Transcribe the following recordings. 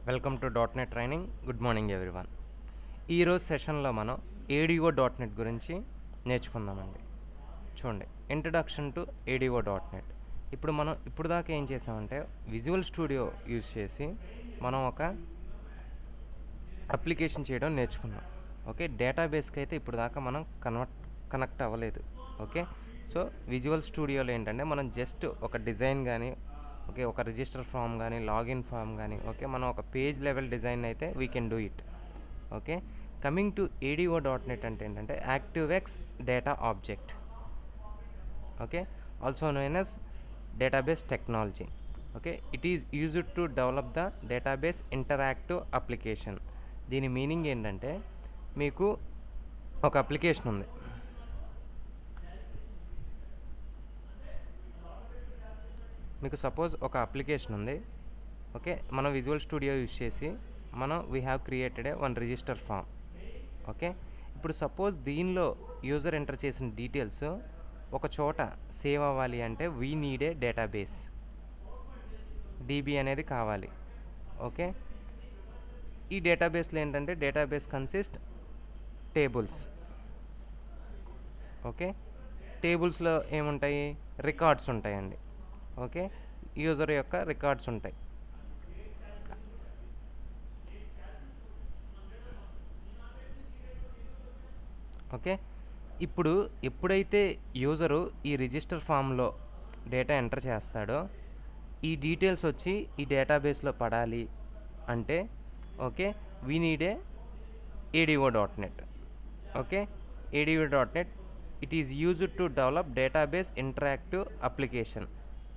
Welcome to dot net training. Good morning everyone. ఈరోజు సెషన్లో మనం ఏడిఓ డాట్ నెట్ గురించి నేర్చుకుందామండి. చూడండి, introduction to ADO dot net. ఇప్పుడు దాకా ఏం చేసామంటే విజువల్ స్టూడియో యూజ్ చేసి మనం ఒక అప్లికేషన్ చేయడం నేర్చుకున్నాం. ఓకే, డేటాబేస్కి అయితే ఇప్పుడు దాకా మనం కనెక్ట్ అవ్వలేదు. ఓకే, సో విజువల్ స్టూడియోలో ఏంటంటే మనం జస్ట్ ఒక డిజైన్ కానీ, ఓకే, ఒక రిజిస్టర్ ఫామ్ కానీ, లాగిన్ ఫామ్ కానీ, ఓకే, మనం ఒక పేజ్ లెవెల్ డిజైన్ అయితే we can do it. Okay, coming to ADO dot net అంటే ఏంటంటే ActiveX data object. Okay, also known as database technology. Okay, it is used to develop the database interactive application. దీని meaning ఏంటంటే మీకు ఒక application ఉంది. Suppose ఒక application ఉంది. Okay, మనం విజువల్ స్టూడియో యూజ్ చేసి we have created one register form. Okay, ఇప్పుడు సపోజ్ దీనిలో యూజర్ ఎంటర్ చేసిన డీటెయిల్స్ ఒక చోట సేవ్ అవ్వాలి అంటే we need a database, DB అనేది కావాలి. ఓకే, ఈ డేటాబేస్లో ఏంటంటే డేటాబేస్ కన్సిస్ట్ టేబుల్స్. ఓకే, టేబుల్స్లో ఏముంటాయి? రికార్డ్స్ ఉంటాయండి. ఓకే, యూజర్ యొక్క రికార్డ్స్ ఉంటాయి. ఓకే, ఇప్పుడు ఎప్పుడైతే యూజరు ఈ రిజిస్టర్ ఫామ్లో డేటా ఎంటర్ చేస్తాడో ఈ డీటెయిల్స్ వచ్చి ఈ డేటాబేస్లో పడాలి అంటే okay we need A ADO dot net. Okay, ADO dot net it is used to develop database interactive application.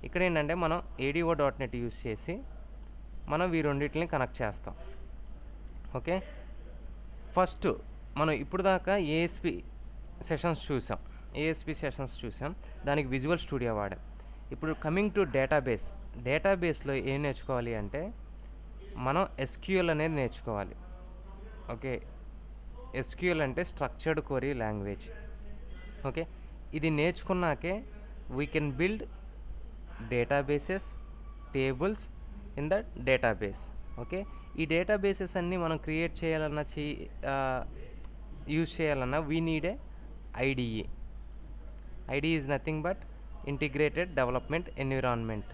ఇక్కడ ఏంటంటే మనం ఏడిఓ డాట్ నెట్ యూజ్ చేసి మనం ఈ రెండింటిని కనెక్ట్ చేస్తాం. ఓకే, ఫస్ట్ మనం ఇప్పుడు దాకా ఏఎస్పి సెషన్స్ చూసాం, దానికి విజువల్ స్టూడియో వాడాం. ఇప్పుడు కమింగ్ టు డేటాబేస్లో ఏం నేర్చుకోవాలి అంటే మనం ఎస్క్యూఎల్ అనేది నేర్చుకోవాలి. ఓకే, ఎస్క్యూఎల్ అంటే స్ట్రక్చర్డ్ క్వరీ లాంగ్వేజ్. ఓకే, ఇది నేర్చుకున్నాకే we can build databases, tables in the database. Okay, ఈ డేటాబేసెస్ అన్నీ మనం క్రియేట్ చేయాలన్నా యూజ్ చేయాలన్నా we need a IDE. IDE is nothing but integrated development environment.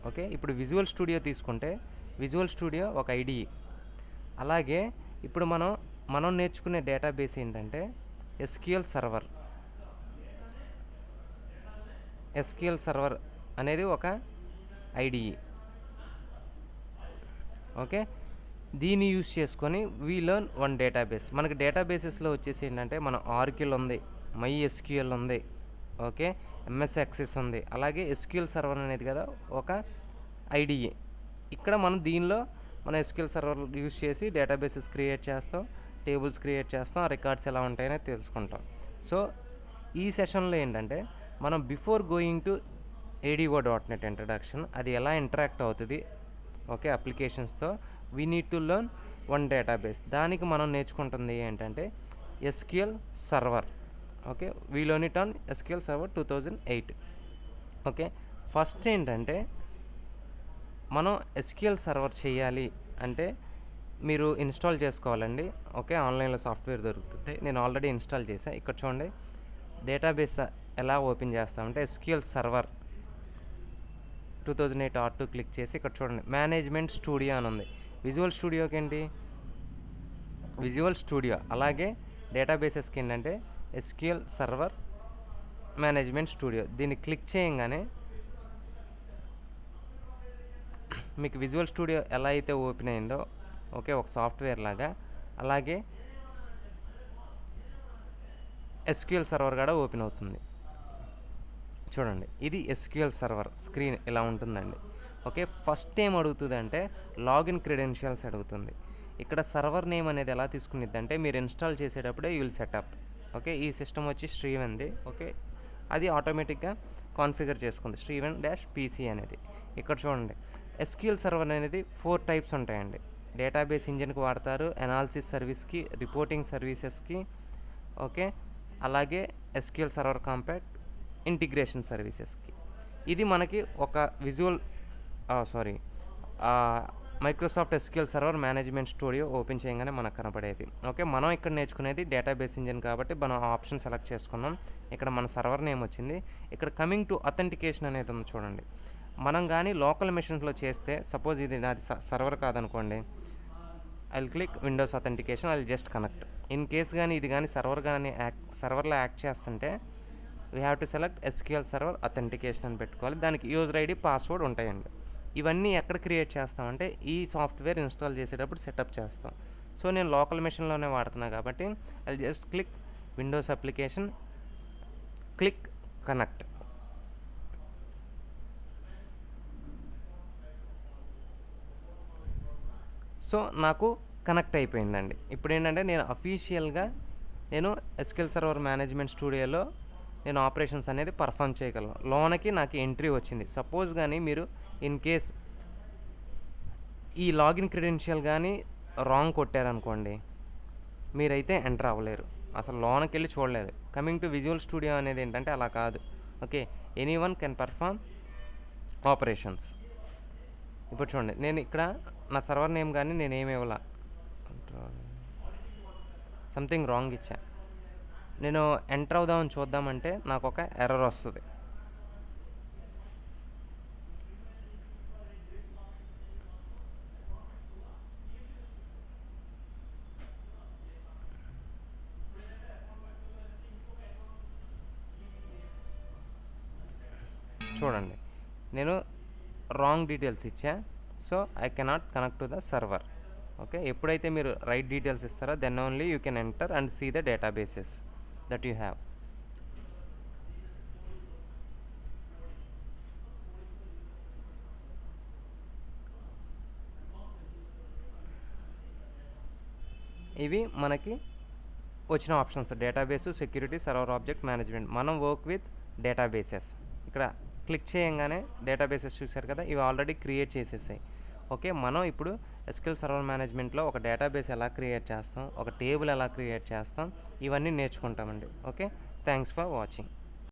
Okay, ఇప్పుడు విజువల్ స్టూడియో తీసుకుంటే విజువల్ స్టూడియో ఒక ఐడిఈ. అలాగే ఇప్పుడు మనం నేర్చుకునే డేటాబేస్ ఏంటంటే ఎస్క్యూఎల్ సర్వర్ అనేది ఒక ఐడిఈ. ఓకే, దీన్ని యూజ్ చేసుకొని వీ లెర్న్ వన్ డేటాబేస్. మనకి డేటాబేసెస్లో వచ్చేసి ఏంటంటే మన ఆర్కిల్ ఉంది, మై ఎస్క్యూఎల్ ఉంది, ఓకే, ఎంఎస్ యాక్సెస్ ఉంది, అలాగే ఎస్క్యూఎల్ సర్వర్ అనేది కదా ఒక ఐడిఈ. ఇక్కడ మనం దీనిలో మన ఎస్క్యూఎల్ సర్వర్ యూజ్ చేసి డేటాబేసెస్ క్రియేట్ చేస్తాం, టేబుల్స్ క్రియేట్ చేస్తాం, రికార్డ్స్ ఎలా ఉంటాయని తెలుసుకుంటాం. సో ఈ సెషన్లో ఏంటంటే మనం before going to ADO dot net introduction, అది ఎలా ఇంటరాక్ట్ అవుతుంది ఓకే అప్లికేషన్స్తో, we need to learn one database. దానికి మనం నేర్చుకుంటుంది ఏంటంటే SQL server. Okay, we learn it on SQL server 2008. Okay, first ఏంటంటే మనం ఎస్క్యూఎల్ సర్వర్ చేయాలి అంటే మీరు ఇన్స్టాల్ చేసుకోవాలండి. ఓకే, ఆన్లైన్లో సాఫ్ట్వేర్ దొరుకుతుంది, నేను ఆల్రెడీ ఇన్స్టాల్ చేశాను. ఇక్కడ చూడండి, డేటాబేస్ ఎలా ఓపెన్ చేస్తామంటే ఎస్క్యూఎల్ సర్వర్ 2008 R2 క్లిక్ చేసి ఇక్కడ చూడండి మేనేజ్మెంట్ స్టూడియో అని ఉంది. విజువల్ స్టూడియోకి ఏంటి విజువల్ స్టూడియో, అలాగే డేటాబేసెస్కి ఏంటంటే ఎస్క్యూఎల్ సర్వర్ మేనేజ్మెంట్ స్టూడియో. దీన్ని క్లిక్ చేయగానే మీకు విజువల్ స్టూడియో ఎలా అయితే ఓపెన్ అయిందో ఓకే ఒక సాఫ్ట్వేర్ లాగా, అలాగే ఎస్క్యూఎల్ సర్వర్ కూడా ఓపెన్ అవుతుంది. చూడండి, ఇది ఎస్క్యూఎల్ సర్వర్ స్క్రీన్ ఇలా ఉంటుందండి. ఓకే, ఫస్ట్ ఏం అడుగుతుంది అంటే లాగిన్ క్రెడెన్షియల్స్ అడుగుతుంది. ఇక్కడ సర్వర్ నేమ్ అనేది ఎలా తీసుకునిద్ది అంటే మీరు ఇన్స్టాల్ చేసేటప్పుడే యూ విల్ సెటప్. ఓకే, ఈ సిస్టమ్ వచ్చి శ్రీవెన్ది. ఓకే, అది ఆటోమేటిక్గా కాన్ఫిగర్ చేసుకుంది శ్రీవెన్-PC అనేది. ఇక్కడ చూడండి, ఎస్క్యూఎల్ సర్వర్ అనేది 4 టైప్స్ ఉంటాయండి. డేటాబేస్ ఇంజిన్కి వాడతారు, అనాలిసిస్ సర్వీస్కి, రిపోర్టింగ్ సర్వీసెస్కి, ఓకే, అలాగే ఎస్క్యూఎల్ సర్వర్ కాంపాక్ట్ ఇంటిగ్రేషన్ సర్వీసెస్కి. ఇది మనకి ఒక Microsoft SQL server management studio open చేయగానే మనకు కనపడేది. ఓకే, మనం ఇక్కడ నేర్చుకునేది డేటాబేస్ ఇంజిన్ కాబట్టి మనం ఆప్షన్ సెలెక్ట్ చేసుకున్నాం. ఇక్కడ మన సర్వర్ నేమ్ వచ్చింది. ఇక్కడ కమింగ్ టు అథెంటికేషన్ అనేది ఉంది చూడండి. మనం కానీ లోకల్ మెషిన్స్లో చేస్తే, సపోజ్ ఇది నాది సర్వర్ కాదనుకోండి, I will click Windows authentication, I will just connect. In case కానీ ఇది కానీ సర్వర్లో యాక్ట్ చేస్తుంటే we have to select SQL server authentication అని పెట్టుకోవాలి. దానికి యూజర్ ఐడి పాస్వర్డ్ ఉంటాయండి. ఇవన్నీ ఎక్కడ క్రియేట్ చేస్తామంటే ఈ సాఫ్ట్వేర్ ఇన్స్టాల్ చేసేటప్పుడు సెటప్ చేస్తాం. సో నేను లోకల్ మెషిన్లోనే వాడుతున్నా కాబట్టి I just click Windows application, click connect. So నాకు కనెక్ట్ అయిపోయిందండి. ఇప్పుడు ఏంటంటే నేను అఫీషియల్గా ఎస్క్యూఎల్ సర్వర్ మేనేజ్మెంట్ స్టూడియోలో నేను ఆపరేషన్స్ అనేది పర్ఫామ్ చేయగలను. లోనకి నాకు ఎంట్రీ వచ్చింది. సపోజ్ కానీ మీరు ఇన్ కేస్ ఈ లాగిన్ క్రెడెన్షియల్ కానీ రాంగ్ కొట్టారనుకోండి, మీరైతే ఎంటర్ అవ్వలేరు. అసలు లోనకి వెళ్ళి చూడలేదు. కమింగ్ టు విజువల్ స్టూడియో అనేది ఏంటంటే అలా కాదు. Okay, any one can perform operations. ఇప్పుడు చూడండి, నేను ఇక్కడ నా సర్వర్ నేమ్ కానీ నేనేమి ఇవ్వాల, సంథింగ్ రాంగ్ ఇచ్చా. నేను ఎంటర్ అవుదామని చూద్దామంటే నాకు ఒక ఎర్రర్ వస్తుంది. చూడండి, నేను రాంగ్ డీటెయిల్స్ ఇచ్చా. So I cannot connect to the server. Okay, ఎప్పుడైతే మీరు రైట్ డీటెయిల్స్ ఇస్తారో then only you can enter and see the databases that you have. ఇవి మనకి వచ్చిన options: database, security, server object management. మనం వర్క్ విత్ డేటాబేసెస్. ఇక్కడ click చేయగానే databases చూశారు కదా, ఇవి ఆల్రెడీ క్రియేట్ చేసేసాయి. ఓకే, మనం ఇప్పుడు ఎస్క్యూఎల్ సర్వర్ మేనేజ్మెంట్లో ఒక డేటాబేస్ ఎలా క్రియేట్ చేస్తాం, ఒక టేబుల్ ఎలా క్రియేట్ చేస్తాం, ఇవన్నీ నేర్చుకుంటామండి. Okay, thanks for watching.